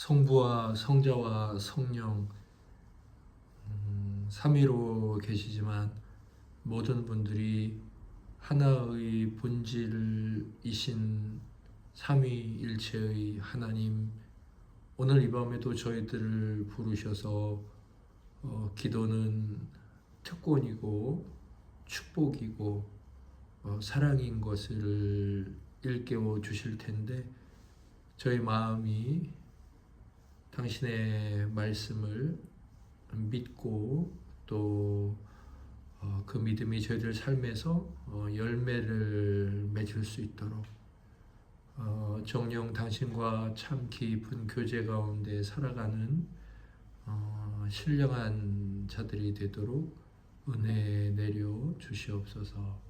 성부와 성자와 성령 삼위로 계시지만 모든 분들이 하나의 본질이신 삼위일체의 하나님, 오늘 이 밤에도 저희들을 부르셔서 기도는 특권이고 축복이고 사랑인 것을 일깨워 주실 텐데, 저희 마음이 당신의 말씀을 믿고 또 그 믿음이 저희들 삶에서 열매를 맺을 수 있도록 정녕 당신과 참 깊은 교제 가운데 살아가는 신령한 자들이 되도록 은혜 내려 주시옵소서.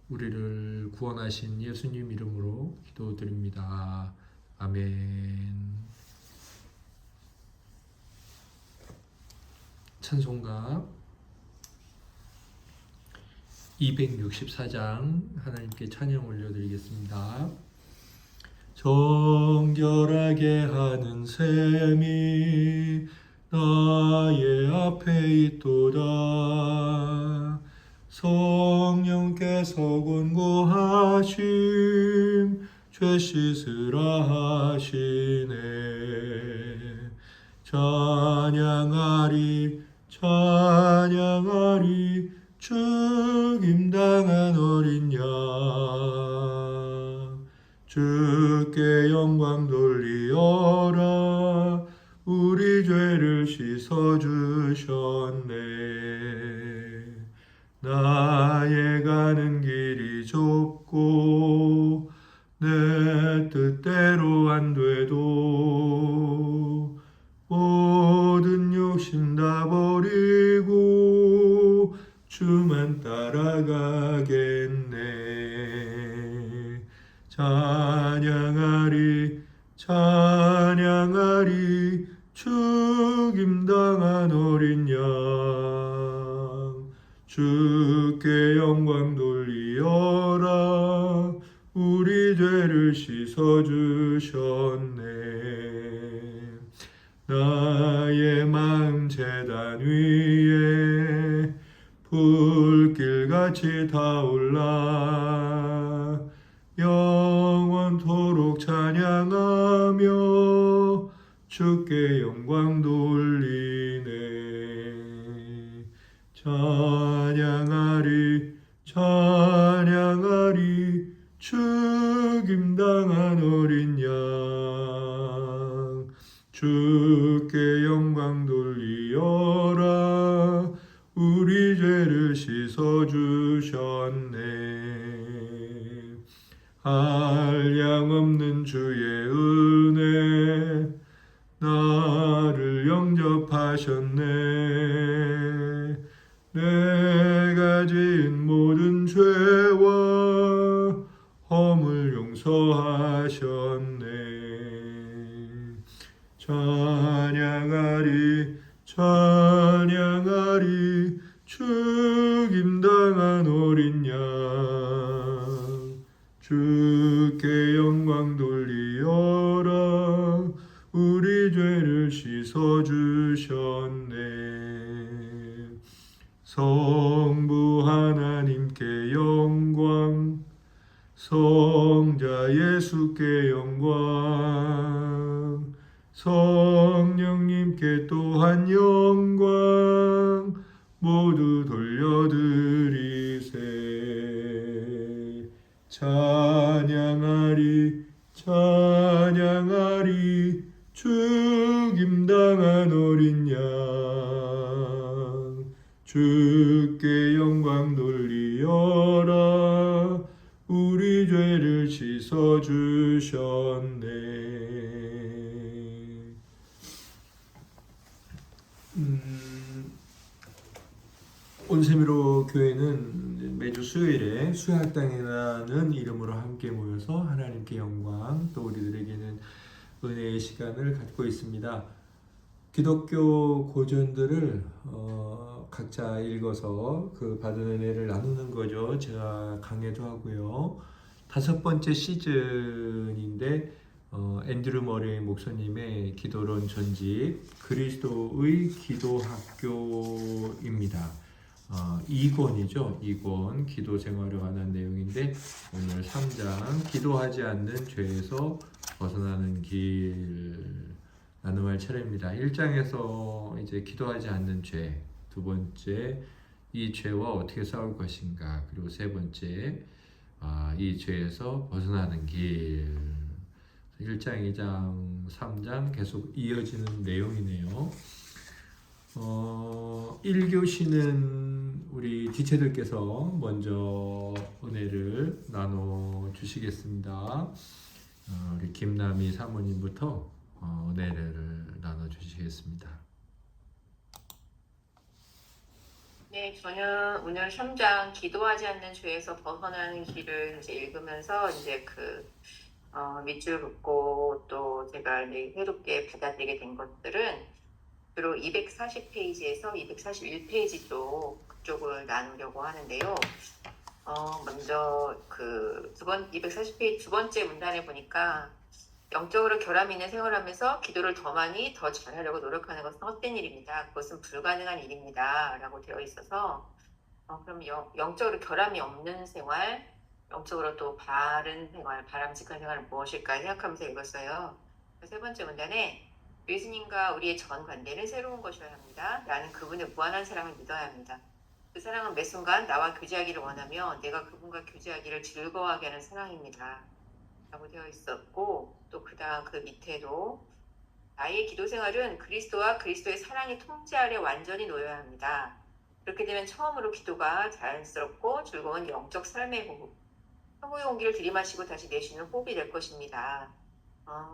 우리를 구원하신 예수님 이름으로 기도드립니다. 아멘. 찬송가 264장 하나님께 찬양 올려드리겠습니다. 정결하게 하는 셈이 나의 앞에 있도다. 성령께서 권고하심 죄 씻으라 하시네. 찬양하리 찬양하리 죽임당한 어린 양, 주께 영광 돌리어라. 우리 죄를 씻어주셨네. 나의 가는 길이 좁고 내 뜻대로 안 돼도 모든 욕심 다 버리고 주만 따라가겠네. 찬양하리 찬양하리 죽임당한 어린 양, 주께 영광 돌리어라. 우리 죄를 씻어주셨네. 나의 마음 제단 위에 불길같이 타올라 영원토록 찬양하며 주께 영광 돌리네. 찬양하리 찬양하리 죽임당한 어린 양, 주께 영광 돌리어라. 우리 죄를 씻어주셨네. 한량없는 주의 은혜 나를 영접하셨네. 내가 지은 모든 죄와 허물 용서하셨네. 찬양하리 찬양하리 죽임당한 어린 양, 주께 영광 돌리어라. 우리 죄를 씻어주셨네. 성부 하나님께 영광, 성자 예수께 영광, 성령님께 또한 영광 모두 돌려드리세. 찬양하리 찬양하리 죽임당한 어린 양, 주께 영광 돌리어라. 우리 죄를 씻어주셨네. 온세미로 교회는 매주 수요일에 수양땅이라는 이름으로 함께 모여서 하나님께 영광, 또 우리들에게는 은혜의 시간을 갖고 있습니다. 기독교 고전들을 각자 읽어서 그 받은 은혜를 나누는 거죠. 제가 강해도 하고요. 5번째 시즌인데 앤드류 머레이 목사님의 기도론 전집 그리스도의 기도학교입니다. 2권이죠. 2권 기도 생활에 관한 내용인데 오늘 3장 기도하지 않는 죄에서 벗어나는 길 나눔할 차례입니다. 1장에서 이제 기도하지 않는 죄, 두 번째 이 죄와 어떻게 싸울 것인가, 그리고 세 번째 이 죄에서 벗어나는 길. 1장, 2장, 3장 계속 이어지는 내용이네요. 1교시는 우리 지체들께서 먼저 은혜를 나눠주시겠습니다. 우리 김남희 사모님부터 은혜를 나눠주시겠습니다. 네, 저는 오늘 3장 기도하지 않는 죄에서 벗어나는 길을 이제 읽으면서 이제 밑줄 긋고 또 제가 새롭게 받아들이게 된 것들은 주로 240페이지에서 241페이지 그쪽을 나누려고 하는데요. 먼저 240페이지 두 번째 문단에 보니까 영적으로 결함이 있는 생활하면서 기도를 더 많이 더 잘하려고 노력하는 것은 헛된 일입니다. 그것은 불가능한 일입니다. 라고 되어 있어서 그럼 영적으로 결함이 없는 생활, 영적으로 또 바른 생활, 바람직한 생활은 무엇일까 생각하면서 읽었어요. 세 번째 문단에 예수님과 우리의 전 관계는 새로운 것이어야 합니다. 나는 그분의 무한한 사랑을 믿어야 합니다. 그 사랑은 매 순간 나와 교제하기를 원하며 내가 그분과 교제하기를 즐거워하게 하는 사랑입니다. 라고 되어 있었고 또 그 밑에도 나의 기도 생활은 그리스도와 그리스도의 사랑의 통제 아래 완전히 놓여야 합니다. 그렇게 되면 처음으로 기도가 자연스럽고 즐거운 영적 삶의 호흡, 평화의 온기를 들이마시고 다시 내쉬는 호흡이 될 것입니다.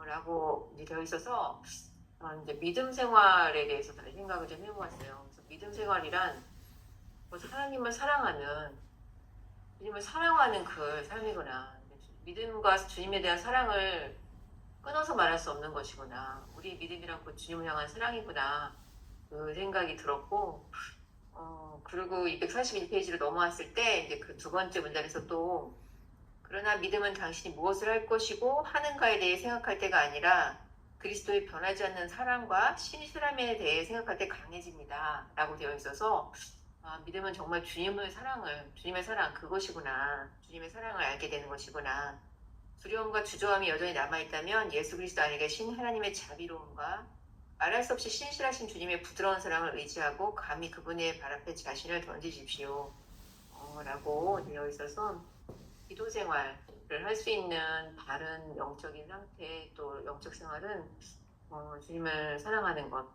라고 되어 있어서 이제 믿음 생활에 대해서 다시 생각을 좀 해보았어요. 그래서 믿음 생활이란 하나님을 사랑하는, 주님을 사랑하는 그 삶이구나. 믿음과 주님에 대한 사랑을 끊어서 말할 수 없는 것이구나. 우리 믿음이란 곧 주님을 향한 사랑이구나. 그 생각이 들었고, 그리고 241페이지를 넘어왔을 때 이제 그 두 번째 문단에서 또 그러나 믿음은 당신이 무엇을 할 것이고 하는가에 대해 생각할 때가 아니라 그리스도의 변하지 않는 사랑과 신실함에 대해 생각할 때 강해집니다. 라고 되어 있어서 믿음은 정말 주님의 사랑, 그것이구나. 주님의 사랑을 알게 되는 것이구나. 두려움과 주저함이 여전히 남아있다면 예수 그리스도 안에 계신 하나님의 자비로움과 말할 수 없이 신실하신 주님의 부드러운 사랑을 의지하고 감히 그분의 발 앞에 자신을 던지십시오. 라고 되어 있어서 기도 생활을 할 수 있는 바른 영적인 상태, 또 영적 생활은 주님을 사랑하는 것.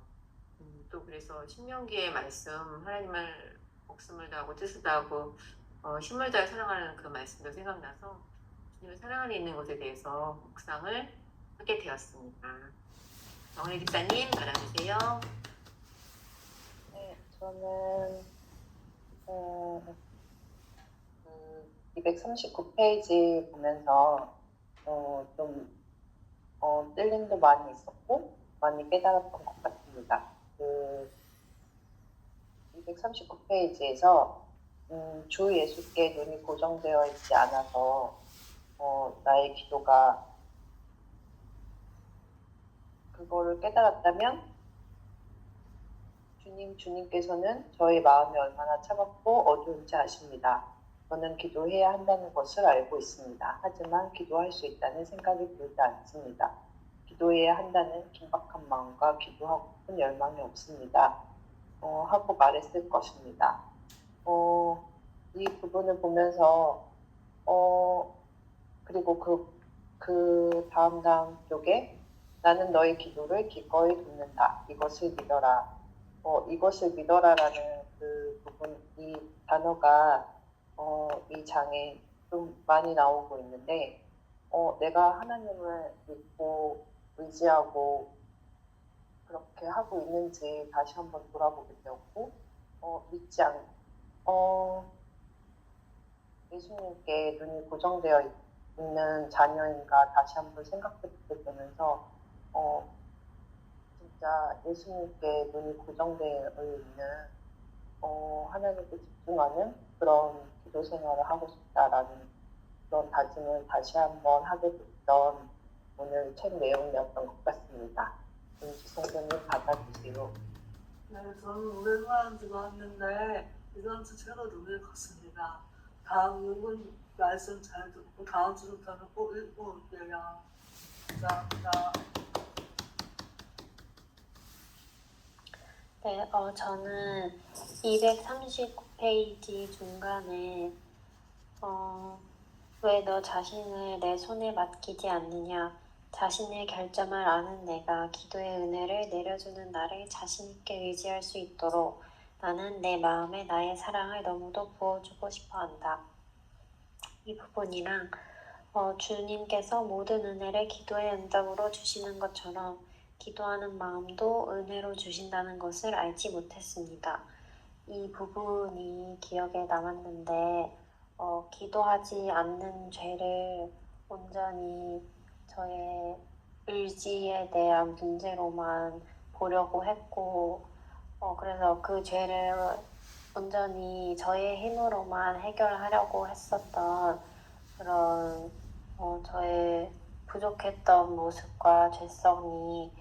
또 그래서 신명기의 말씀, 하나님을 목숨을 다하고 뜻을 다하고 힘을 다해 사랑하는 그 말씀도 생각나서 주님을 사랑하는 있는 것에 대해서 묵상을 하게 되었습니다. 정은혜 집사님, 말아주세요. 네, 저는 239페이지 보면서 좀 찔림도 많이 있었고 많이 깨달았던 것 같습니다. 239페이지에서 주 예수께 눈이 고정되어 있지 않아서 나의 기도가 그거를 깨달았다면 주님께서는 저의 마음이 얼마나 차갑고 어두운지 아십니다. 저는 기도해야 한다는 것을 알고 있습니다. 하지만 기도할 수 있다는 생각이 들지 않습니다. 기도해야 한다는 긴박한 마음과 기도하고픈 열망이 없습니다. 하고 말했을 것입니다. 이 부분을 보면서 그리고 그 다음 쪽에 나는 너의 기도를 기꺼이 돕는다. 이것을 믿어라. 이것을 믿어라라는 그 부분, 이 단어가 이 장에 좀 많이 나오고 있는데 내가 하나님을 믿고 의지하고 그렇게 하고 있는지 다시 한번 돌아보게 되었고 믿지 않고 예수님께 눈이 고정되어 있는 자녀인가 다시 한번 생각해보게 되면서 진짜 예수님께 눈이 고정되어 있는 하나님께 집중하는 그런 기도 생활을 하고 싶다라는 그런 다짐을 다시 한번 하게 됐던 오늘 책 내용이었던 것 같습니다. 김지 성도님 받아주세요. 네, 저는 오랜만에 들어왔는데 이번 주 책을 눈을 떴습니다. 다음은 말씀 잘 듣고 다음 주부터는 꼭 읽고 올게요. 감사합니다. 네, 저는 239페이지 중간에 왜 너 자신을 내 손에 맡기지 않느냐? 자신의 결점을 아는 내가 기도의 은혜를 내려주는 나를 자신 있게 의지할 수 있도록 나는 내 마음에 나의 사랑을 너무도 부어주고 싶어 한다. 이 부분이랑 주님께서 모든 은혜를 기도의 응답으로 주시는 것처럼 기도하는 마음도 은혜로 주신다는 것을 알지 못했습니다. 이 부분이 기억에 남았는데 기도하지 않는 죄를 온전히 저의 의지에 대한 문제로만 보려고 했고 그래서 그 죄를 온전히 저의 힘으로만 해결하려고 했었던 그런 저의 부족했던 모습과 죄성이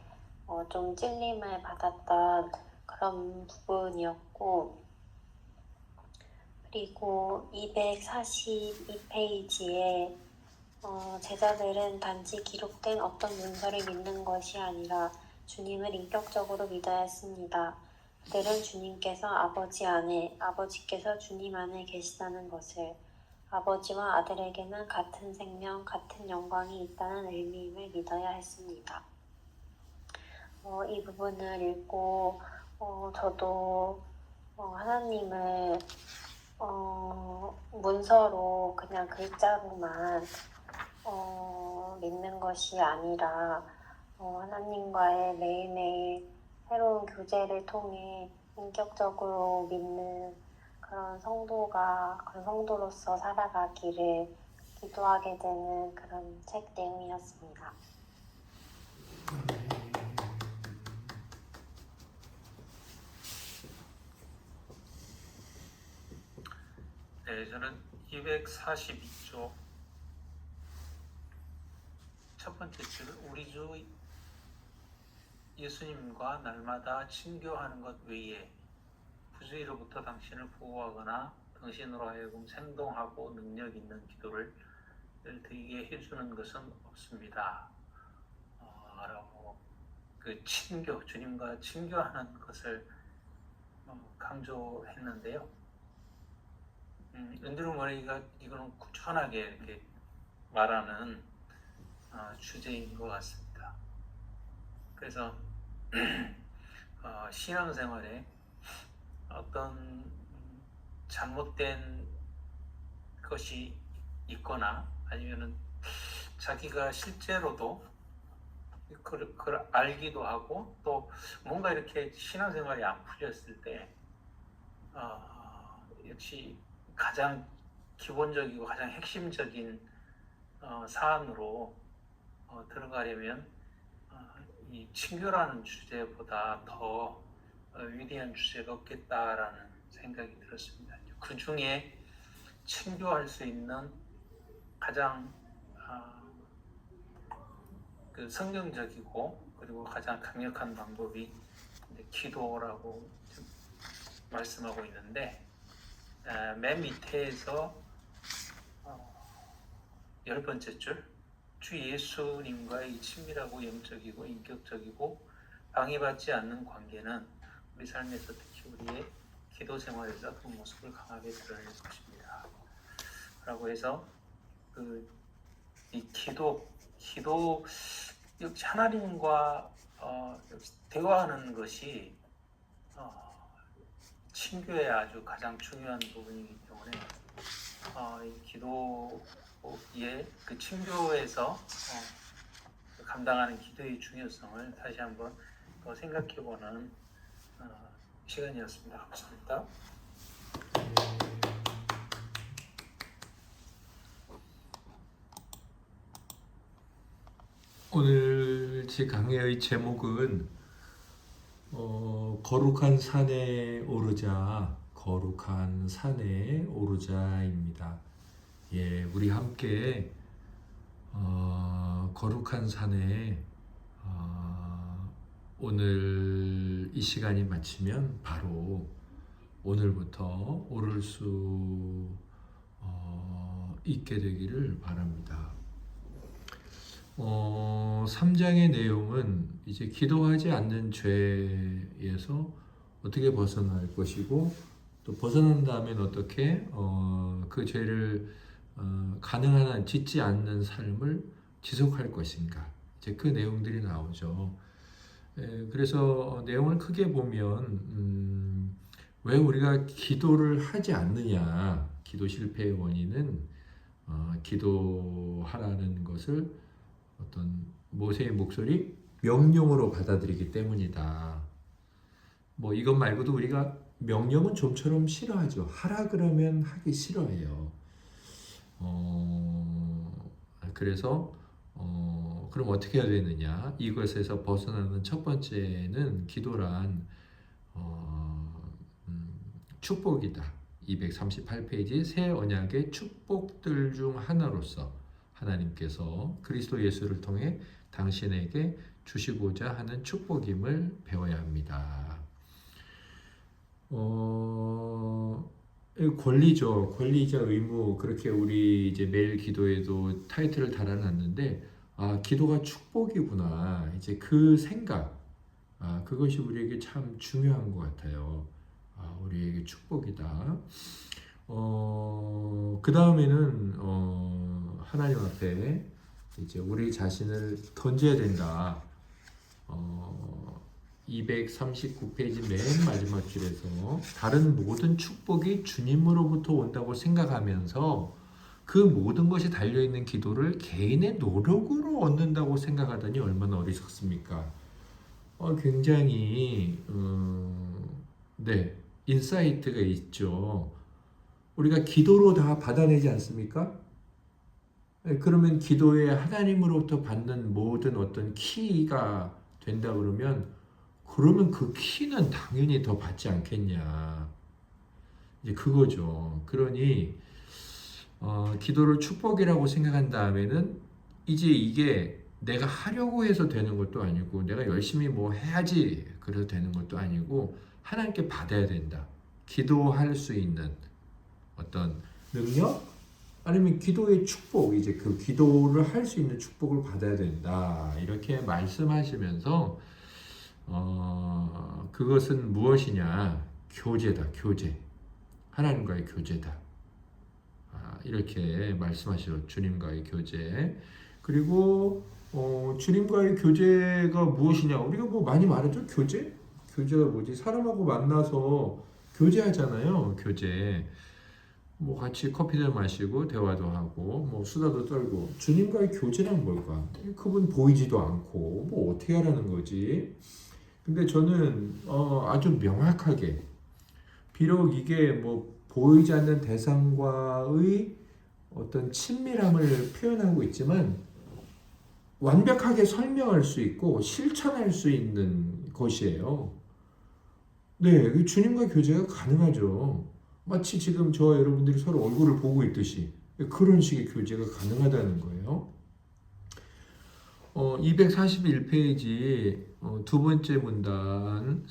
좀 찔림을 받았던 그런 부분이었고, 그리고 242페이지에 제자들은 단지 기록된 어떤 문서를 믿는 것이 아니라 주님을 인격적으로 믿어야 했습니다. 그들은 주님께서 아버지 안에, 아버지께서 주님 안에 계시다는 것을, 아버지와 아들에게는 같은 생명, 같은 영광이 있다는 의미임을 믿어야 했습니다. 이 부분을 읽고 저도 하나님을 문서로 그냥 글자로만 믿는 것이 아니라 하나님과의 매일매일 새로운 교제를 통해 인격적으로 믿는 그런 성도로서 살아가기를 기도하게 되는 그런 책 내용이었습니다. 네, 저는 242쪽 첫 번째 줄, 우리 주 예수님과 날마다 친교하는 것 외에 부주의로부터 당신을 보호하거나 당신으로 하여금 생동하고 능력 있는 기도를 드리게 해주는 것은 없습니다. 라고 그 친교, 주님과 친교하는 것을 강조했는데요. 앤드류 머레이가 이거는 꾸준하게 이렇게 말하는 주제인 것 같습니다. 그래서 신앙생활에 어떤 잘못된 것이 있거나 아니면은 자기가 실제로도 그걸 알기도 하고 또 뭔가 이렇게 신앙생활이 안 풀렸을 때 역시 가장 기본적이고 가장 핵심적인 사안으로 들어가려면 이 친교라는 주제보다 더 위대한 주제가 없겠다라는 생각이 들었습니다. 그 중에 친교할 수 있는 가장 그 성경적이고 그리고 가장 강력한 방법이 기도라고 말씀하고 있는데 맨 밑에서 10번째 줄, 주 예수님과의 친밀하고 영적이고 인격적이고 방해받지 않는 관계는 우리 삶에서 특히 우리의 기도 생활에서 그 모습을 강하게 드러낼 것입니다. 라고 해서 이 기도 역시 하나님과 역시 대화하는 것이 친교의 아주 가장 중요한 부분이기 때문에 이 기도의 그 친교에서 감당하는 기도의 중요성을 다시 한번 더 생각해보는 시간이었습니다. 감사합니다. 오늘 제 강의의 제목은 거룩한 산에 오르자입니다. 예, 우리 함께 거룩한 산에 오늘 이 시간이 마치면 바로 오늘부터 오를 수 있게 되기를 바랍니다. 3장의 내용은 이제 기도하지 않는 죄에서 어떻게 벗어날 것이고 또 벗어난 다음엔 어떻게 그 죄를 가능한 한 짓지 않는 삶을 지속할 것인가, 이제 그 내용들이 나오죠. 그래서 내용을 크게 보면 왜 우리가 기도를 하지 않느냐, 기도 실패의 원인은 기도하라는 것을 어떤 모세의 목소리, 명령으로 받아들이기 때문이다. 뭐 이것 말고도 우리가 명령은 좀처럼 싫어하죠. 하라 그러면 하기 싫어해요. 그래서 그럼 어떻게 해야 되느냐? 이것에서 벗어나는 첫 번째는 기도란 축복이다. 238페이지 새 언약의 축복들 중 하나로서 하나님께서 그리스도 예수를 통해 당신에게 주시고자 하는 축복임을 배워야 합니다. 권리죠. 권리이자 의무. 그렇게 우리 이제 매일 기도에도 타이틀을 달아놨는데, 기도가 축복이구나. 이제 그 생각, 그것이 우리에게 참 중요한 것 같아요. 우리에게 축복이다. 그 다음에는 하나님 앞에 이제 우리 자신을 던져야 된다. 239페이지 맨 마지막 줄에서 다른 모든 축복이 주님으로부터 온다고 생각하면서 그 모든 것이 달려있는 기도를 개인의 노력으로 얻는다고 생각하다니 얼마나 어리석습니까? 굉장히 인사이트가 있죠. 우리가 기도로 다 받아내지 않습니까? 그러면 기도에 하나님으로부터 받는 모든 어떤 키가 된다 그러면 그 키는 당연히 더 받지 않겠냐. 이제 그거죠. 그러니 기도를 축복이라고 생각한 다음에는 이제 이게 내가 하려고 해서 되는 것도 아니고 내가 열심히 뭐 해야지 그래서 되는 것도 아니고 하나님께 받아야 된다. 기도할 수 있는 어떤 능력 아니면 기도의 축복, 이제 그 기도를 할 수 있는 축복을 받아야 된다. 이렇게 말씀하시면서 그것은 무엇이냐? 교제다. 교제. 하나님과의 교제다. 이렇게 말씀하시죠. 주님과의 교제. 그리고 주님과의 교제가 무엇이냐? 우리가 뭐 많이 말하죠. 교제? 교제가 뭐지? 사람하고 만나서 교제하잖아요. 교제. 뭐 같이 커피도 마시고 대화도 하고 뭐 수다도 떨고. 주님과의 교제란 뭘까? 그분 보이지도 않고 뭐 어떻게 하라는 거지? 근데 저는 아주 명확하게, 비록 이게 뭐 보이지 않는 대상과의 어떤 친밀함을 표현하고 있지만 완벽하게 설명할 수 있고 실천할 수 있는 것이에요. 네, 주님과 교제가 가능하죠. 마치 지금 저와 여러분들이 서로 얼굴을 보고 있듯이 그런 식의 교제가 가능하다는 거예요. 241페이지 두 번째 문단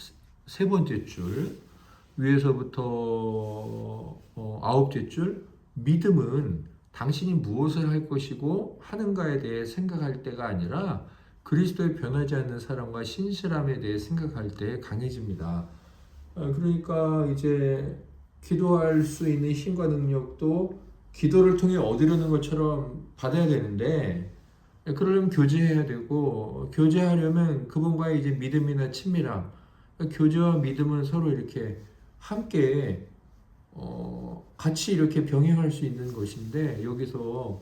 세 번째 줄 위에서부터 아홉째 줄, 믿음은 당신이 무엇을 할 것이고 하는가에 대해 생각할 때가 아니라 그리스도의 변하지 않는 사랑과 신실함에 대해 생각할 때 강해집니다. 그러니까 이제 기도할 수 있는 힘과 능력도 기도를 통해 얻으려는 것처럼 받아야 되는데, 그러려면 교제해야 되고, 교제하려면 그분과의 이제 믿음이나 친밀함, 교제와 믿음은 서로 이렇게 함께 같이 이렇게 병행할 수 있는 것인데, 여기서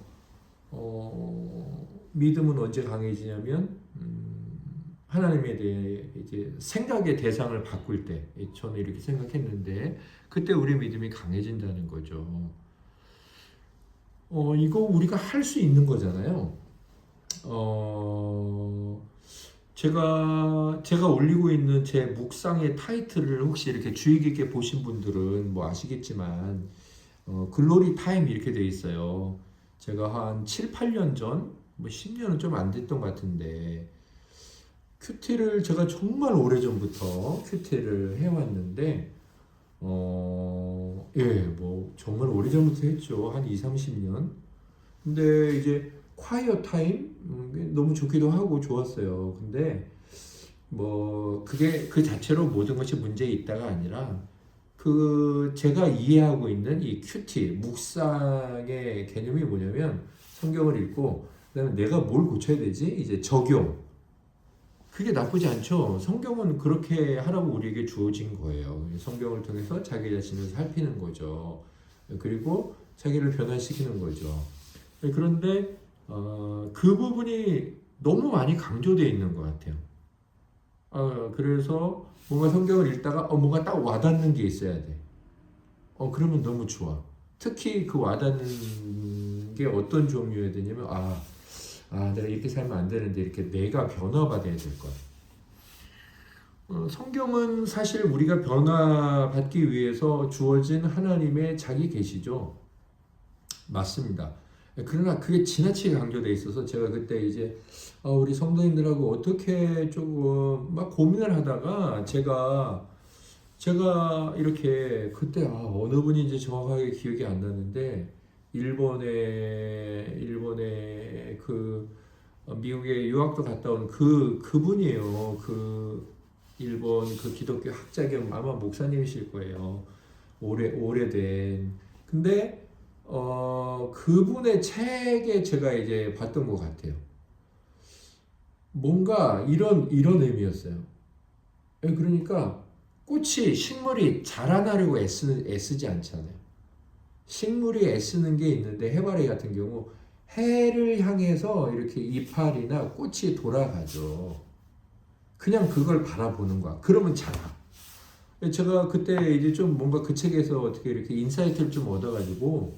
믿음은 언제 강해지냐면 하나님에 대해 이제 생각의 대상을 바꿀 때, 저는 이렇게 생각했는데 그때 우리 믿음이 강해진다는 거죠. 이거 우리가 할 수 있는 거잖아요. 제가 올리고 있는 제 묵상의 타이틀을 혹시 이렇게 주의 깊게 보신 분들은 뭐 아시겠지만 글로리 타임 이렇게 돼 있어요. 제가 한 7, 8년 전 뭐 10년은 좀 안 됐던 것 같은데 큐티를 제가 정말 오래전부터 큐티를 해왔는데 예, 뭐 정말 오래전부터 했죠. 한 2, 30년. 근데 이제 콰이어 타임 너무 좋기도 하고 좋았어요. 근데 뭐 그게 그 자체로 모든 것이 문제에 있다가 아니라 그 제가 이해하고 있는 이 큐티 묵상의 개념이 뭐냐면 성경을 읽고 그다음에 내가 뭘 고쳐야 되지? 이제 적용. 그게 나쁘지 않죠. 성경은 그렇게 하라고 우리에게 주어진 거예요. 성경을 통해서 자기 자신을 살피는 거죠. 그리고 자기를 변화시키는 거죠. 그런데 그 부분이 너무 많이 강조되어 있는 것 같아요. 그래서 뭔가 성경을 읽다가 뭔가 딱 와닿는 게 있어야 돼. 그러면 너무 좋아. 특히 그 와닿는 게 어떤 종류여야 되냐면 내가 이렇게 살면 안 되는데 이렇게 내가 변화받아야 될 거야. 성경은 사실 우리가 변화받기 위해서 주어진 하나님의 자기 계시죠. 맞습니다. 그러나 그게 지나치게 강조돼 있어서 제가 그때 이제 우리 성도님들하고 어떻게 조금 막 고민을 하다가 제가 이렇게 그때 어느 분인지 정확하게 기억이 안 나는데 일본에 그 미국에 유학도 갔다 온 그분이에요. 그 일본 그 기독교 학자 겸 아마 목사님이실 거예요. 오래된. 근데 그분의 책에 제가 이제 봤던 것 같아요. 뭔가 이런 의미였어요. 그러니까 식물이 자라나려고 애쓰지 않잖아요. 식물이 애쓰는 게 있는데 해바라기 같은 경우 해를 향해서 이렇게 이파리나 꽃이 돌아가죠. 그냥 그걸 바라보는 거야. 그러면 자라. 제가 그때 이제 좀 뭔가 그 책에서 어떻게 이렇게 인사이트를 좀 얻어가지고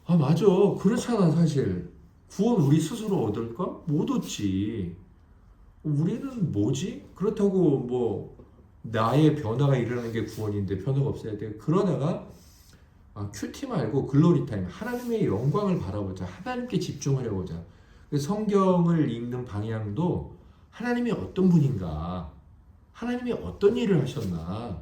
맞아. 그렇잖아 사실. 구원 우리 스스로 얻을까? 못 얻지. 우리는 뭐지? 그렇다고 뭐 나의 변화가 일어나는 게 구원인데 변화가 없어야 돼. 그러다가 큐티 말고 글로리 타임, 하나님의 영광을 바라보자. 하나님께 집중하려고 하자. 성경을 읽는 방향도 하나님이 어떤 분인가, 하나님이 어떤 일을 하셨나,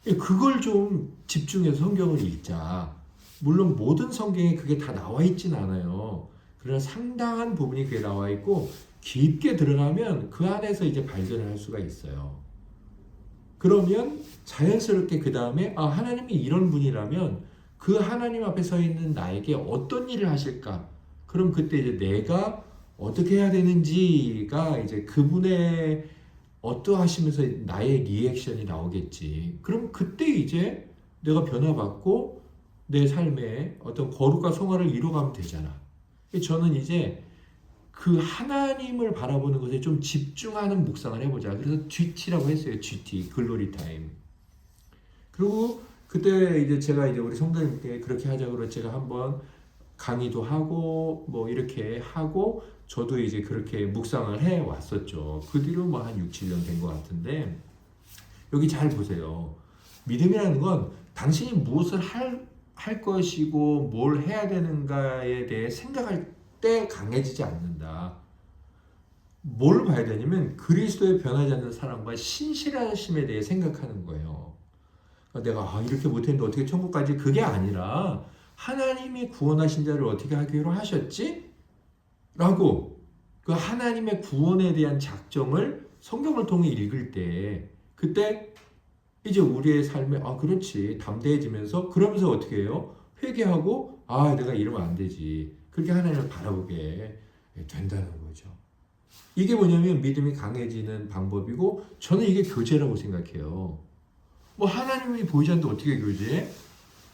그걸 좀 집중해서 성경을 읽자. 물론 모든 성경에 그게 다 나와 있진 않아요. 그러나 상당한 부분이 그게 나와 있고 깊게 들어가면 그 안에서 이제 발견을 할 수가 있어요. 그러면 자연스럽게 그 다음에 하나님이 이런 분이라면 그 하나님 앞에 서 있는 나에게 어떤 일을 하실까? 그럼 그때 이제 내가 어떻게 해야 되는지가 이제 그분의 어떠하시면서 나의 리액션이 나오겠지. 그럼 그때 이제 내가 변화받고 내 삶에 어떤 거룩과 성화를 이루어가면 되잖아. 저는 이제 그 하나님을 바라보는 것에 좀 집중하는 묵상을 해보자. 그래서 GT라고 했어요. GT, 글로리 타임. 그리고 그때 이제 제가 이제 우리 성도님께 그렇게 하자고 제가 한번 강의도 하고 뭐 이렇게 하고 저도 이제 그렇게 묵상을 해 왔었죠. 그 뒤로 뭐 한 6, 7년 된 것 같은데 여기 잘 보세요. 믿음이라는 건 당신이 무엇을 할 것이고 뭘 해야 되는가에 대해 생각할 때 강해지지 않는다. 뭘 봐야 되냐면 그리스도의 변하지 않는 사랑과 신실하심에 대해 생각하는 거예요. 내가 이렇게 못했는데 어떻게 천국 가지? 그게 아니라 하나님이 구원하신 자를 어떻게 하기로 하셨지? 라고 그 하나님의 구원에 대한 작정을 성경을 통해 읽을 때 그때 이제 우리의 삶에 그렇지 담대해지면서 그러면서 어떻게 해요? 회개하고 내가 이러면 안 되지. 그렇게 하나님을 바라보게 된다는 거죠. 이게 뭐냐면 믿음이 강해지는 방법이고 저는 이게 교제라고 생각해요. 뭐 하나님이 보이지 않는데 어떻게 교제해?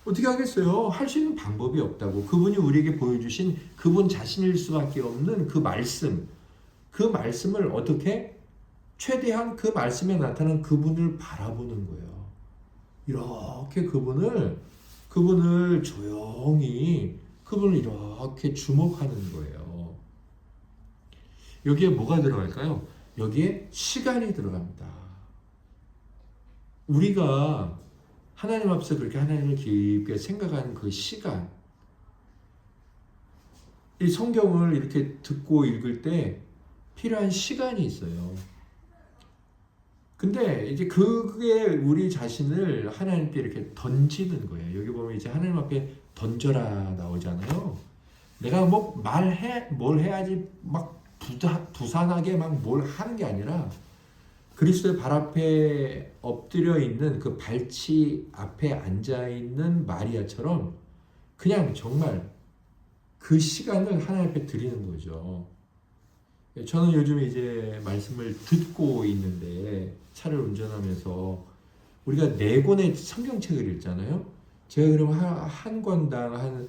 어떻게 하겠어요? 할 수 있는 방법이 없다고. 그분이 우리에게 보여주신 그분 자신일 수밖에 없는 그 말씀을 어떻게 최대한 그 말씀에 나타난 그분을 바라보는 거예요. 이렇게 그분을 조용히 그분을 이렇게 주목하는 거예요. 여기에 뭐가 들어갈까요? 여기에 시간이 들어갑니다. 우리가 하나님 앞에서 그렇게 하나님을 깊게 생각하는 그 시간, 이 성경을 이렇게 듣고 읽을 때 필요한 시간이 있어요. 근데 이제 그게 우리 자신을 하나님께 이렇게 던지는 거예요. 여기 보면 이제 하나님 앞에 던져라 나오잖아요. 내가 뭐 뭘 해야지 막 부산하게 막 뭘 하는 게 아니라 그리스도의 발 앞에 엎드려 있는 그 발치 앞에 앉아 있는 마리아처럼 그냥 정말 그 시간을 하나님 앞에 드리는 거죠. 저는 요즘 이제 말씀을 듣고 있는데 차를 운전하면서 우리가 4권의 성경책을 읽잖아요. 제가 그러면 한 권당 한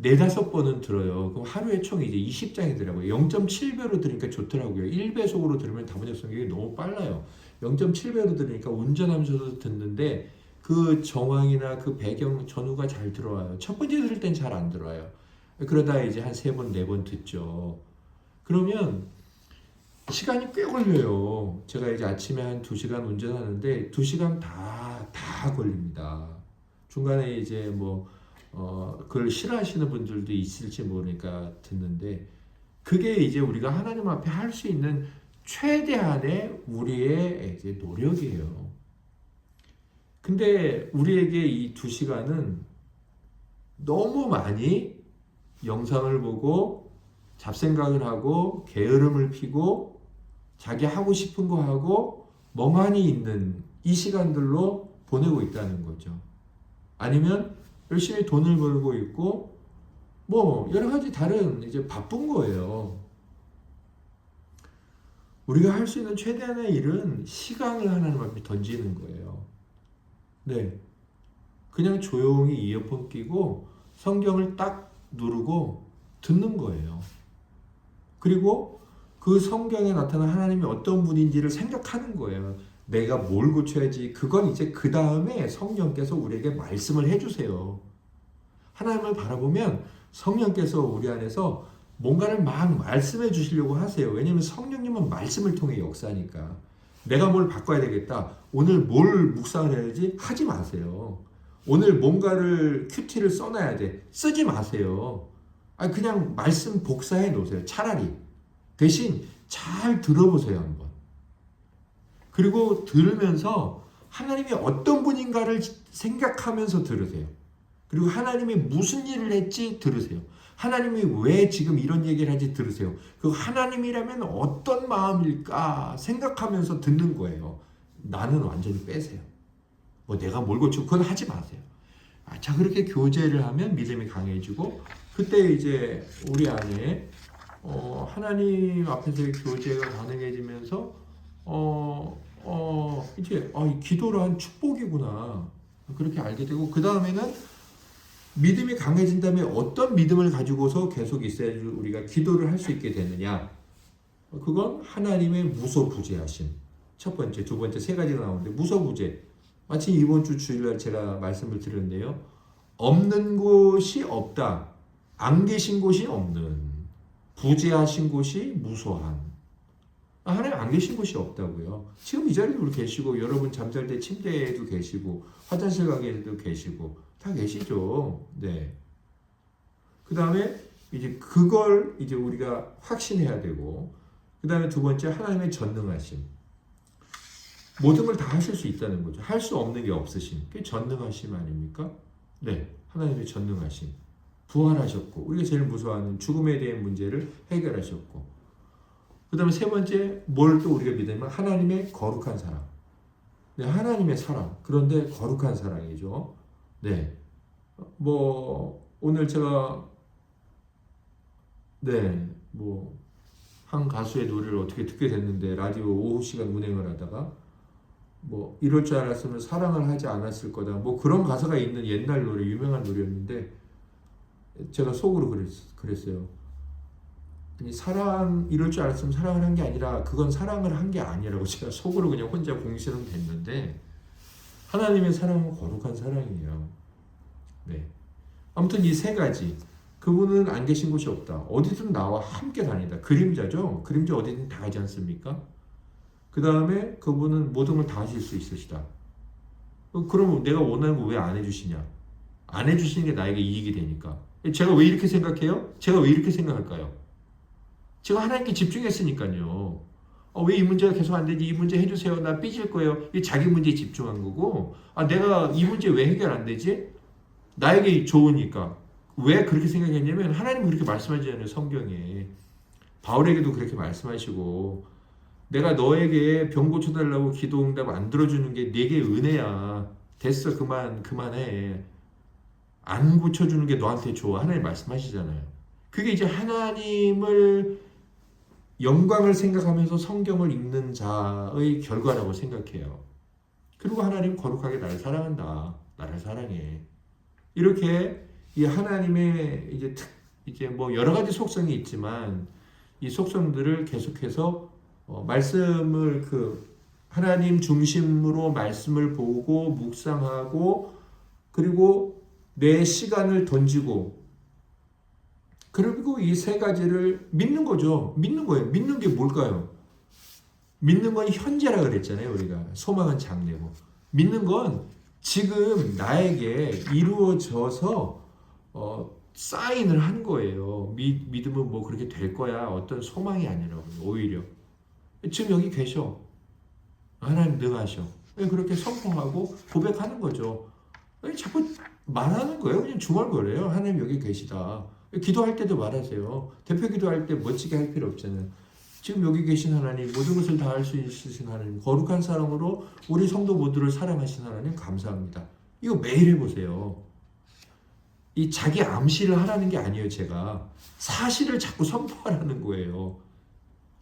4-5번은 들어요. 그럼 하루에 총 이제 20장이더라고요. 0.7배로 들으니까 좋더라고요. 1배속으로 들으면 다문역 성경이 너무 빨라요. 0.7배로 들으니까 운전하면서도 듣는데 그 정황이나 그 배경 전후가 잘 들어와요. 첫 번째 들을 땐 잘 안 들어와요. 그러다 이제 한 3번, 4번 듣죠. 그러면 시간이 꽤 걸려요. 제가 이제 아침에 한 2시간 운전하는데 2시간 다 걸립니다. 중간에 이제 뭐 그걸 싫어하시는 분들도 있을지 모르니까 듣는데 그게 이제 우리가 하나님 앞에 할 수 있는 최대한의 우리의 이제 노력이에요. 근데 우리에게 이 2시간은 너무 많이 영상을 보고 잡생각을 하고 게으름을 피고 자기 하고 싶은 거 하고 멍하니 있는 이 시간들로 보내고 있다는 거죠. 아니면 열심히 돈을 벌고 있고 뭐 여러 가지 다른 이제 바쁜 거예요. 우리가 할 수 있는 최대한의 일은 시간을 하나님 앞에 던지는 거예요. 네, 그냥 조용히 이어폰 끼고 성경을 딱 누르고 듣는 거예요. 그리고 그 성경에 나타난 하나님이 어떤 분인지를 생각하는 거예요. 내가 뭘 고쳐야지. 그건 이제 그 다음에 성령께서 우리에게 말씀을 해주세요. 하나님을 바라보면 성령께서 우리 안에서 뭔가를 막 말씀해 주시려고 하세요. 왜냐하면 성령님은 말씀을 통해 역사니까. 내가 뭘 바꿔야 되겠다. 오늘 뭘 묵상을 해야지? 하지 마세요. 오늘 뭔가를 큐티를 써놔야 돼. 쓰지 마세요. 그냥 말씀 복사해 놓으세요. 차라리. 대신 잘 들어보세요, 한번. 그리고 들으면서 하나님이 어떤 분인가를 생각하면서 들으세요. 그리고 하나님이 무슨 일을 했지 들으세요. 하나님이 왜 지금 이런 얘기를 하지 들으세요. 그 하나님이라면 어떤 마음일까 생각하면서 듣는 거예요. 나는 완전히 빼세요. 뭐 내가 뭘 고치고 그건 하지 마세요. 자, 그렇게 교제를 하면 믿음이 강해지고 그때 이제 우리 안에 하나님 앞에서의 교제가 가능해지면서 이제 이 기도란 축복이구나 그렇게 알게 되고 그 다음에는 믿음이 강해진 다음에 어떤 믿음을 가지고서 계속 있어야 우리가 기도를 할 수 있게 되느냐. 그건 하나님의 무소부재하심. 첫 번째, 두 번째, 세 가지가 나오는데 무소부재. 마치 이번 주 주일날 제가 말씀을 드렸는데요. 없는 곳이 없다. 안 계신 곳이 없는. 부재하신 곳이 무소한. 하나님 안 계신 곳이 없다고요. 지금 이 자리도 우리 계시고 여러분 잠잘 때 침대에도 계시고 화장실 가게에도 계시고 다 계시죠. 네. 그 다음에 이제 그걸 이제 우리가 확신해야 되고 그 다음에 두 번째 하나님의 전능하심. 모든 걸 다 하실 수 있다는 거죠. 할 수 없는 게 없으심. 그게 전능하심 아닙니까? 네. 하나님의 전능하심. 부활하셨고 우리가 제일 무서워하는 죽음에 대한 문제를 해결하셨고 그 다음에 세 번째 뭘 또 우리가 믿으면 하나님의 거룩한 사랑. 네, 하나님의 사랑. 그런데 거룩한 사랑이죠. 네. 뭐 오늘 제가 뭐 한 가수의 노래를 어떻게 듣게 됐는데 라디오 오후 시간 운행을 하다가 뭐 이럴 줄 알았으면 사랑을 하지 않았을 거다. 뭐 그런 가사가 있는 옛날 노래 유명한 노래였는데 제가 속으로 그랬어요. 사랑 이럴 줄 알았으면 사랑을 한 게 아니라 그건 사랑을 한 게 아니라고 제가 속으로 그냥 혼자 공시는 됐는데 하나님의 사랑은 거룩한 사랑이에요. 네. 아무튼 이 세 가지 그분은 안 계신 곳이 없다. 어디든 나와 함께 다니다. 그림자죠. 그림자 어디든 다 하지 않습니까? 그 다음에 그분은 모든 걸 다 하실 수 있으시다. 그럼 내가 원하는 거 왜 안 해주시냐? 안 해주시는 게 나에게 이익이 되니까. 제가 왜 이렇게 생각해요? 제가 왜 이렇게 생각할까요? 제가 하나님께 집중했으니까요. 왜 이 문제가 계속 안 되지? 이 문제 해주세요. 나 삐질 거예요. 이 자기 문제에 집중한 거고, 내가 이 문제 왜 해결 안 되지? 나에게 좋으니까. 왜 그렇게 생각했냐면 하나님 그렇게 말씀하잖아요. 성경에. 바울에게도 그렇게 말씀하시고, 내가 너에게 병 고쳐달라고 기도 응답 안 들어주는 게 내게 은혜야. 됐어. 그만해. 안 고쳐주는 게 너한테 좋아. 하나님 말씀하시잖아요. 그게 이제 하나님을 영광을 생각하면서 성경을 읽는 자의 결과라고 생각해요. 그리고 하나님 거룩하게 나를 사랑한다. 나를 사랑해. 이렇게 이 하나님의 이제 뭐 여러 가지 속성이 있지만 이 속성들을 계속해서 말씀을 하나님 중심으로 말씀을 보고 묵상하고 그리고 내 시간을 던지고 그리고 이 세 가지를 믿는 거죠. 믿는 거예요. 믿는 게 뭘까요? 믿는 건 현재라 그랬잖아요. 우리가 소망은 장래고 믿는 건 지금 나에게 이루어져서 사인을 한 거예요. 믿음은 뭐 그렇게 될 거야. 어떤 소망이 아니라고 오히려 지금 여기 계셔. 하나님 능하셔. 그렇게 선포하고 고백하는 거죠. 자꾸 말하는 거예요. 그냥 중얼거려요. 하나님 여기 계시다. 기도할 때도 말하세요. 대표 기도할 때 멋지게 할 필요 없잖아요. 지금 여기 계신 하나님, 모든 것을 다 할 수 있으신 하나님, 거룩한 사랑으로 우리 성도 모두를 사랑하신 하나님 감사합니다. 이거 매일 해보세요. 이 자기 암시를 하라는 게 아니에요. 제가 사실을 자꾸 선포하라는 거예요.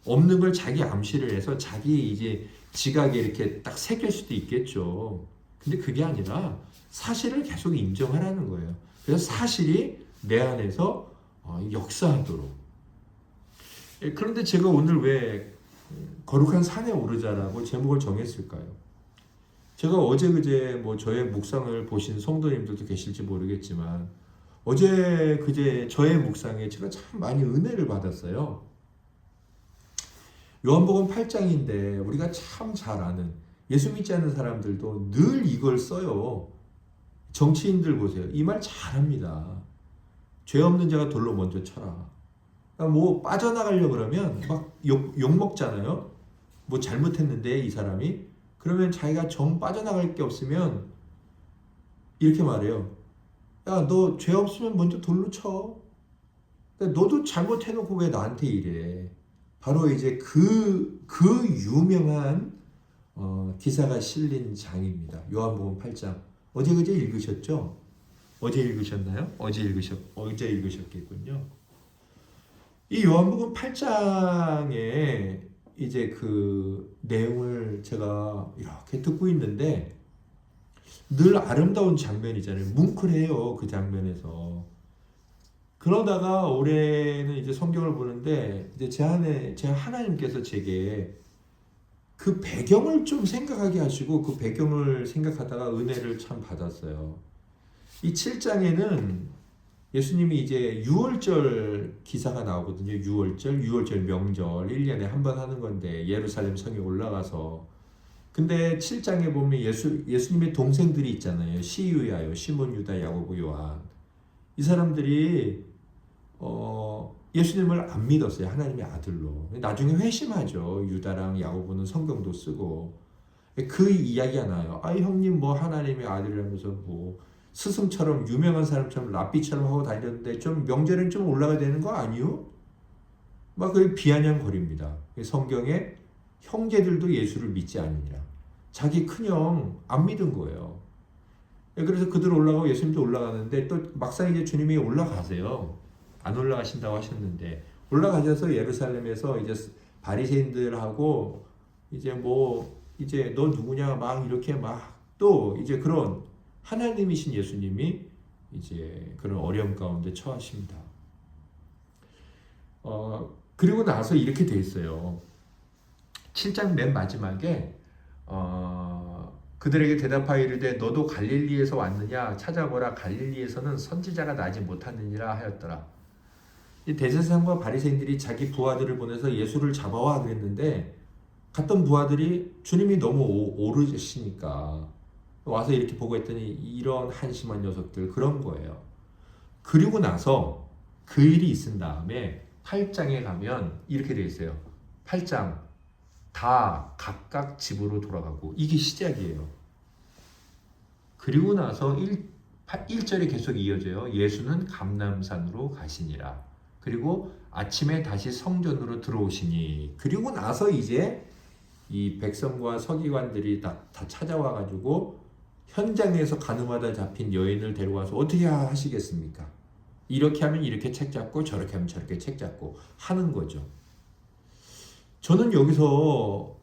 없는 걸 자기 암시를 해서 자기 이제 지각에 이렇게 딱 새길 수도 있겠죠. 근데 그게 아니라 사실을 계속 인정하라는 거예요. 그래서 사실이 내 안에서 역사하도록. 그런데 제가 오늘 왜 거룩한 산에 오르자라고 제목을 정했을까요? 제가 어제 그제 뭐 저의 묵상을 보신 성도님들도 계실지 모르겠지만 어제 그제 저의 묵상에 제가 참 많이 은혜를 받았어요. 요한복음 8장인데 우리가 참 잘 아는 예수 믿지 않는 사람들도 늘 이걸 써요. 정치인들 보세요. 이 말 잘합니다. 죄 없는 자가 돌로 먼저 쳐라. 뭐 빠져나가려고 그러면 막 욕 먹잖아요. 뭐 잘못했는데 이 사람이 그러면 자기가 정 빠져나갈 게 없으면 이렇게 말해요. 야, 너 죄 없으면 먼저 돌로 쳐. 너도 잘못해놓고 왜 나한테 이래. 바로 이제 그 유명한 기사가 실린 장입니다. 요한복음 8장. 어제 그제 읽으셨죠? 어제 읽으셨나요? 어제 읽으셨겠군요. 이 요한복음 8장에 이제 그 내용을 제가 이렇게 듣고 있는데 늘 아름다운 장면이잖아요. 뭉클해요. 그 장면에서. 그러다가 올해는 이제 성경을 보는데 이제 제 하나님께서 제게 그 배경을 좀 생각하게 하시고 그 배경을 생각하다가 은혜를 참 받았어요. 이 7장에는 예수님이 이제 유월절 기사가 나오거든요. 유월절 명절 1년에 한 번 하는 건데 예루살렘 성에 올라가서 근데 7장에 보면 예수님의 동생들이 있잖아요. 시유야요, 시몬, 유다, 야고보, 요한. 이 사람들이 예수님을 안 믿었어요. 하나님의 아들로. 나중에 회심하죠. 유다랑 야고보는 성경도 쓰고 그 이야기가 나요. 형님 뭐 하나님의 아들이라면서 뭐 스승처럼 유명한 사람처럼 랍비처럼 하고 다녔는데 좀 명절엔 좀 올라가야 되는 거 아니요? 막 그 비아냥거립니다. 성경에 형제들도 예수를 믿지 않으니라. 자기 큰형 안 믿은 거예요. 그래서 그들 올라가고 예수님도 올라가는데 또 막상 이제 주님이 올라가세요. 안 올라가신다고 하셨는데 올라가셔서 예루살렘에서 이제 바리새인들하고 이제 뭐 이제 너 누구냐 막 이렇게 막 또 이제 그런 하나님이신 예수님이 이제 그런 어려움 가운데 처하십니다. 그리고 나서 이렇게 돼 있어요. 7장 맨 마지막에 그들에게 대답하여 이르되 너도 갈릴리에서 왔느냐 찾아보라 갈릴리에서는 선지자가 나지 못하느니라 하였더라. 이 대제사장과 바리새인들이 자기 부하들을 보내서 예수를 잡아와 그랬는데 갔던 부하들이 주님이 너무 오르시니까 와서 이렇게 보고 했더니 이런 한심한 녀석들 그런 거예요. 그리고 나서 그 일이 있은 다음에 8장에 가면 이렇게 되어 있어요. 8장 다 각각 집으로 돌아가고 이게 시작이에요. 그리고 나서 1절이 계속 이어져요. 예수는 감람산으로 가시니라. 그리고 아침에 다시 성전으로 들어오시니. 그리고 나서 이제 이 백성과 서기관들이 다 찾아와 가지고 현장에서 가늠하다 잡힌 여인을 데려와서 어떻게 하시겠습니까? 이렇게 하면 이렇게 책 잡고 저렇게 하면 저렇게 책 잡고 하는 거죠. 저는 여기서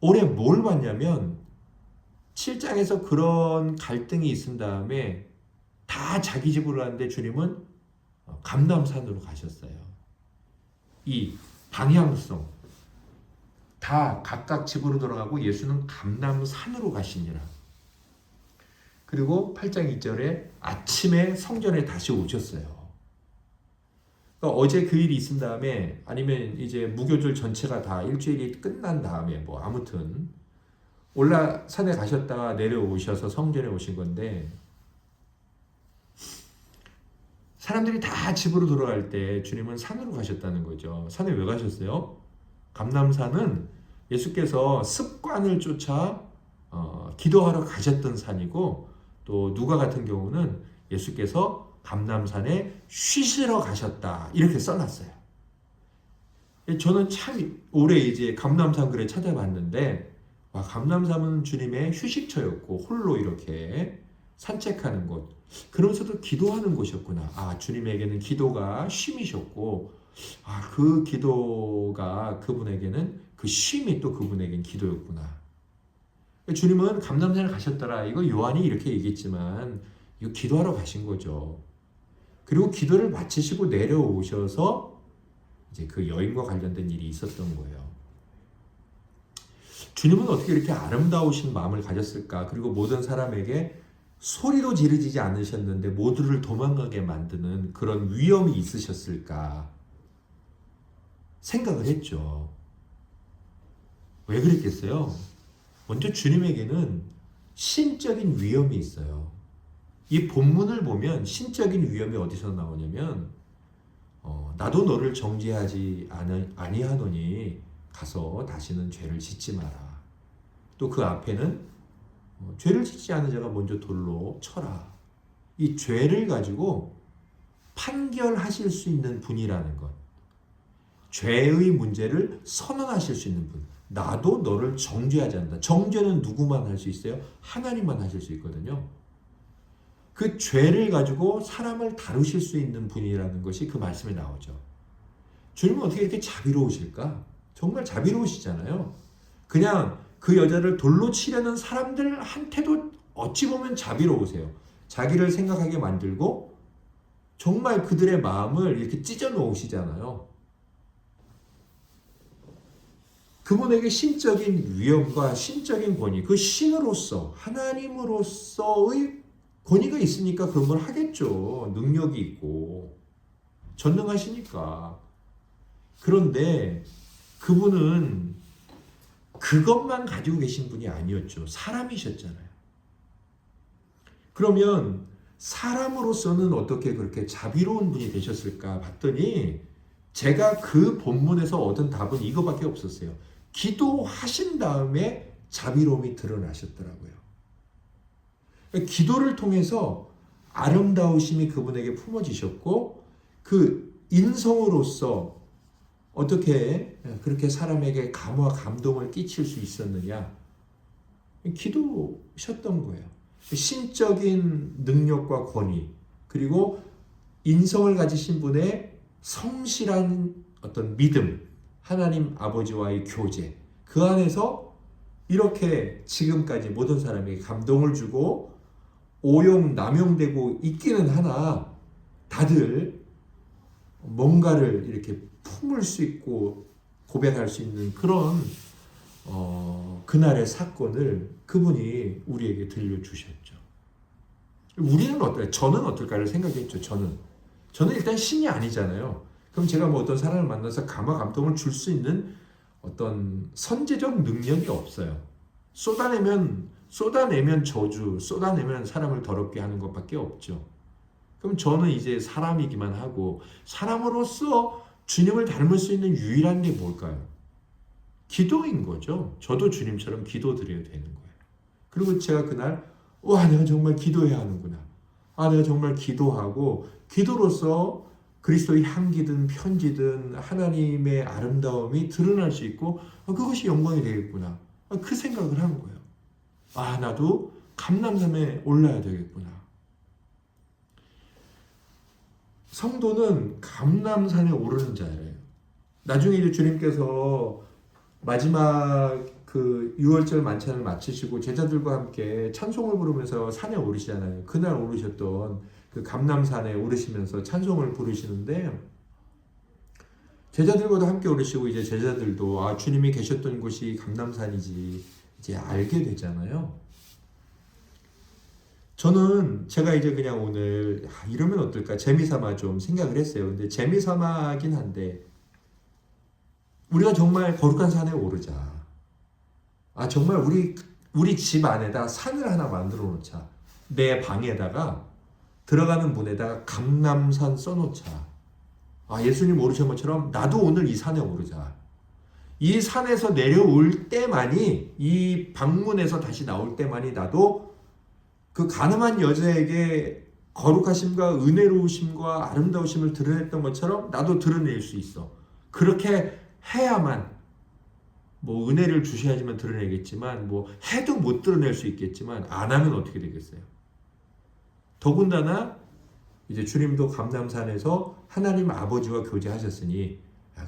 올해 뭘 봤냐면 7장에서 그런 갈등이 있은 다음에 다 자기 집으로 가는데 주님은 감람산으로 가셨어요. 이 방향성 다 각각 집으로 돌아가고 예수는 감람산으로 가시니라. 그리고 8장 2절에 아침에 성전에 다시 오셨어요. 그러니까 어제 그 일이 있은 다음에 아니면 이제 무교절 전체가 다 일주일이 끝난 다음에 뭐 아무튼 올라 산에 가셨다가 내려오셔서 성전에 오신 건데 사람들이 다 집으로 돌아갈 때 주님은 산으로 가셨다는 거죠. 산에 왜 가셨어요? 감람산은 예수께서 습관을 쫓아 기도하러 가셨던 산이고 또 누가 같은 경우는 예수께서 감람산에 쉬시러 가셨다 이렇게 써놨어요. 저는 참 올해 이제 감람산 글에 찾아봤는데 와, 감람산은 주님의 휴식처였고 홀로 이렇게 산책하는 곳 그러면서도 기도하는 곳이었구나. 아, 주님에게는 기도가 쉼이셨고 그 기도가 그분에게는 그 쉼이 또 그분에게는 기도였구나. 주님은 감람산을 가셨더라. 이거 요한이 이렇게 얘기했지만 이거 기도하러 가신 거죠. 그리고 기도를 마치시고 내려오셔서 이제 그 여인과 관련된 일이 있었던 거예요. 주님은 어떻게 이렇게 아름다우신 마음을 가졌을까? 그리고 모든 사람에게 소리도 지르지 않으셨는데 모두를 도망가게 만드는 그런 위엄이 있으셨을까? 생각을 했죠. 왜 그랬겠어요? 먼저 주님에게는 신적인 위엄이 있어요. 이 본문을 보면 신적인 위엄이 어디서 나오냐면 나도 너를 정죄하지 아니하노니 가서 다시는 죄를 짓지 마라. 또 그 앞에는 죄를 짓지 않은 자가 먼저 돌로 쳐라. 이 죄를 가지고 판결하실 수 있는 분이라는 것. 죄의 문제를 선언하실 수 있는 분. 나도 너를 정죄하지 않는다. 정죄는 누구만 할 수 있어요? 하나님만 하실 수 있거든요. 그 죄를 가지고 사람을 다루실 수 있는 분이라는 것이 그 말씀에 나오죠. 주님은 어떻게 이렇게 자비로우실까? 정말 자비로우시잖아요. 그냥 그 여자를 돌로 치려는 사람들한테도 어찌 보면 자비로우세요. 자기를 생각하게 만들고 정말 그들의 마음을 이렇게 찢어 놓으시잖아요. 그분에게 신적인 위엄과 신적인 권위, 그 신으로서 하나님으로서의 권위가 있으니까 그런 걸 하겠죠. 능력이 있고 전능하시니까. 그런데 그분은 그것만 가지고 계신 분이 아니었죠. 사람이셨잖아요. 그러면 사람으로서는 어떻게 그렇게 자비로운 분이 되셨을까 봤더니 제가 그 본문에서 얻은 답은 이거밖에 없었어요. 기도하신 다음에 자비로움이 드러나셨더라고요. 기도를 통해서 아름다우심이 그분에게 품어지셨고 그 인성으로서 어떻게 그렇게 사람에게 감화 감동을 끼칠 수 있었느냐? 기도셨던 거예요. 신적인 능력과 권위 그리고 인성을 가지신 분의 성실한 어떤 믿음, 하나님 아버지와의 교제 그 안에서 이렇게 지금까지 모든 사람에게 감동을 주고 오용 남용되고 있기는 하나 다들 뭔가를 이렇게 품을 수 있고 고백할 수 있는 그런 그날의 사건을 그분이 우리에게 들려주셨죠. 우리는 어떨까요? 저는 어떨까를 생각했죠. 저는 일단 신이 아니잖아요. 그럼 제가 뭐 어떤 사람을 만나서 감화 감동을 줄 수 있는 어떤 선제적 능력이 없어요. 쏟아내면 저주, 쏟아내면 사람을 더럽게 하는 것밖에 없죠. 그럼 저는 이제 사람이기만 하고 사람으로서 주님을 닮을 수 있는 유일한 게 뭘까요? 기도인 거죠. 저도 주님처럼 기도 드려야 되는 거예요. 그리고 제가 그날 와 내가 정말 기도해야 하는구나. 아 내가 정말 기도하고 기도로서 그리스도의 향기든 편지든 하나님의 아름다움이 드러날 수 있고 그것이 영광이 되겠구나. 그 생각을 하는 거예요. 아 나도 감람산에 올라야 되겠구나. 성도는 감람산에 오르는 자예요. 나중에 이제 주님께서 마지막 그 유월절 만찬을 마치시고 제자들과 함께 찬송을 부르면서 산에 오르시잖아요. 그날 오르셨던 그 감람산에 오르시면서 찬송을 부르시는데 제자들과도 함께 오르시고 이제 제자들도 아 주님이 계셨던 곳이 감람산이지 이제 알게 되잖아요. 저는 제가 이제 그냥 오늘 이러면 어떨까 재미삼아 좀 생각을 했어요. 근데 재미삼아긴 한데 우리가 정말 거룩한 산에 오르자. 아 정말 우리 집 안에다 산을 하나 만들어 놓자. 내 방에다가 들어가는 문에다가 감람산 써놓자. 아 예수님 오르신 것처럼 나도 오늘 이 산에 오르자. 이 산에서 내려올 때만이 이 방문에서 다시 나올 때만이 나도 그 가늠한 여자에게 거룩하심과 은혜로우심과 아름다우심을 드러냈던 것처럼 나도 드러낼 수 있어. 그렇게 해야만 뭐 은혜를 주셔야지만 드러내겠지만 뭐 해도 못 드러낼 수 있겠지만 안 하면 어떻게 되겠어요? 더군다나 이제 주님도 감람산에서 하나님 아버지와 교제하셨으니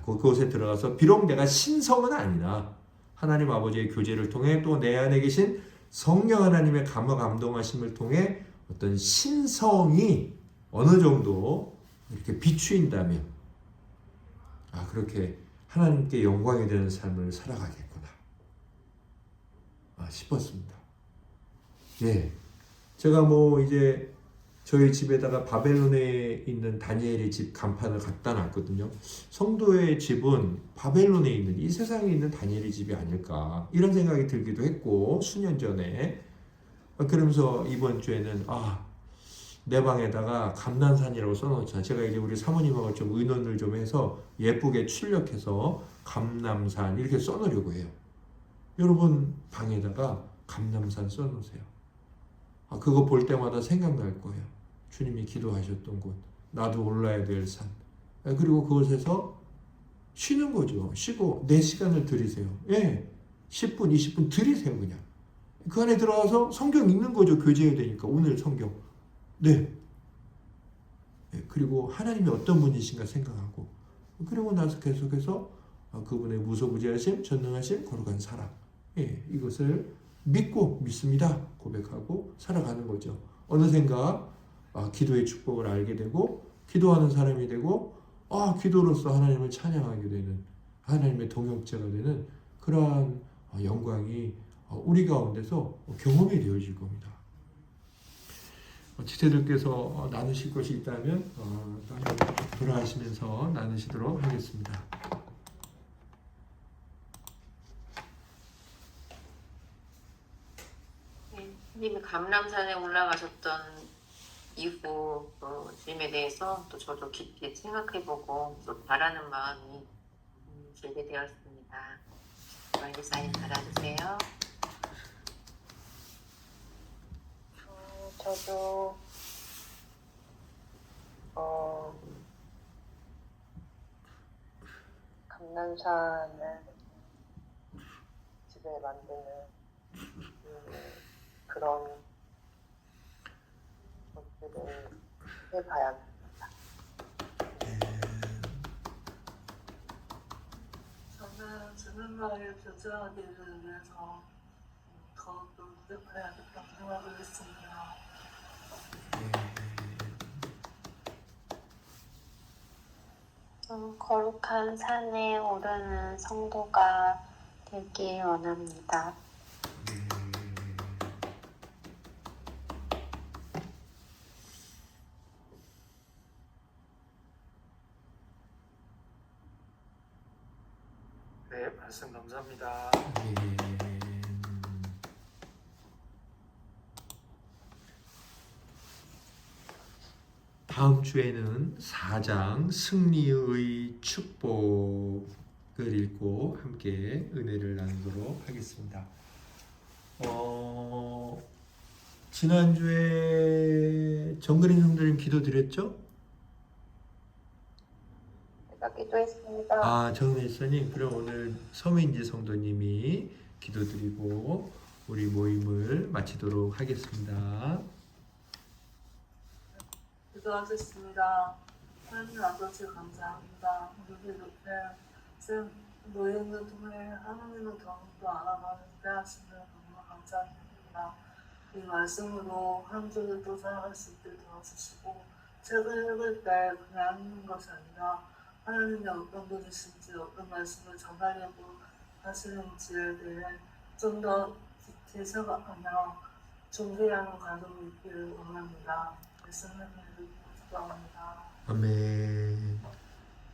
그곳에 들어가서 비록 내가 신성은 아니나 하나님 아버지의 교제를 통해 또 내 안에 계신 성령 하나님의 감화 감동하심을 통해 어떤 신성이 어느 정도 이렇게 비추인다면 그렇게 하나님께 영광이 되는 삶을 살아가겠구나 싶었습니다. 예, 제가 뭐 이제 저희 집에다가 바벨론에 있는 다니엘의 집 간판을 갖다 놨거든요. 성도의 집은 바벨론에 있는 이 세상에 있는 다니엘의 집이 아닐까 이런 생각이 들기도 했고 수년 전에 그러면서 이번 주에는 내 방에다가 감람산이라고 써놓자. 제가 이제 우리 사모님하고 좀 의논을 좀 해서 예쁘게 출력해서 감람산 이렇게 써놓으려고 해요. 여러분 방에다가 감람산 써놓으세요. 그거 볼 때마다 생각날 거예요. 주님이 기도하셨던 곳, 나도 올라야 될 산. 그리고 그곳에서 쉬는 거죠. 쉬고 내 시간을 들이세요. 예, 10분, 20분 들이세요 그냥. 그 안에 들어가서 성경 읽는 거죠. 교제해야 되니까 오늘 성경. 네. 그리고 하나님이 어떤 분이신가 생각하고 그리고 나서 계속해서 그분의 무소부지하심, 전능하심, 거룩한 사랑. 예, 이것을 믿고 믿습니다. 고백하고 살아가는 거죠. 어느샌가 기도의 축복을 알게 되고 기도하는 사람이 되고 기도로서 하나님을 찬양하게 되는 하나님의 동역자가 되는 그러한 영광이 우리 가운데서 경험이 되어질 겁니다. 지체들께서 나누실 것이 있다면 돌아가시면서 나누시도록 하겠습니다. 주님이 감람산에 올라가셨던 이후 주님에 대해서 또 저도 깊이 생각해보고 또 바라는 마음이 들게 되었습니다. 마이크 사인 달아주세요. 저도 감람산을 집에 만드는 그런 것들을 해봐야겠다. 저는 주님과의 교제하기를 위해서 더욱더 노력해야겠다고 생각을 했습니다. 거룩한 산에 오르는 성도가 되길 원합니다. 네, 말씀 감사합니다. 다음 주에는 4장 승리의 축복을 읽고 함께 은혜를 나누도록 하겠습니다. 지난주에 정근인 성도님 기도드렸죠? 제가 기도했습니다. 정은혜사님, 그럼 오늘 서민지 성도님이 기도드리고 우리 모임을 마치도록 하겠습니다. 기도하겠습니다. 하나님 아버지 감사합니다. 우리 이렇게 지금 모임을 통해 하나님을 더욱더 알아가는 데 하시면 너무 감사드립니다. 이 말씀으로 한 주를 또 살아갈 수 있게 도와주시고 책을 읽을 때 그냥 읽는 것이 아니라 하나님이 어떤 분이신지 어떤 말씀을 전하려고 하시는지에 대해 좀 더 깊이 생각하며 준비하는 과정이 있기를 원합니다. 예수님을 기도합니다. 아멘.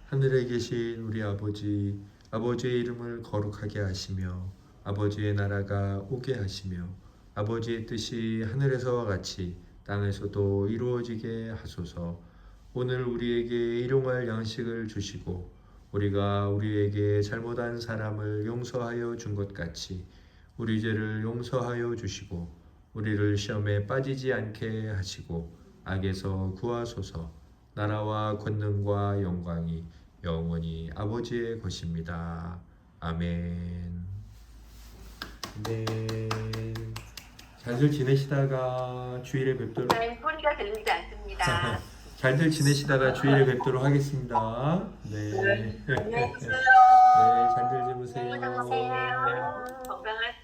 하늘에 계신 우리 아버지, 아버지의 이름을 거룩하게 하시며 아버지의 나라가 오게 하시며 아버지의 뜻이 하늘에서와 같이 땅에서도 이루어지게 하소서. 오늘 우리에게 일용할 양식을 주시고 우리가 우리에게 잘못한 사람을 용서하여 준 것 같이 우리 죄를 용서하여 주시고 우리를 시험에 빠지지 않게 하시고 악에서 구하소서. 나라와 권능과 영광이 영원히 아버지의 것입니다. 아멘. 네. 잘들 지내시다가 주일에 뵙도록 소리가 들리지 않습니다. 잘들 지내시다가 주일에 뵙도록 하겠습니다. 네. 안녕히 계세요. 네, 잘들 주무세요. 건강하세요.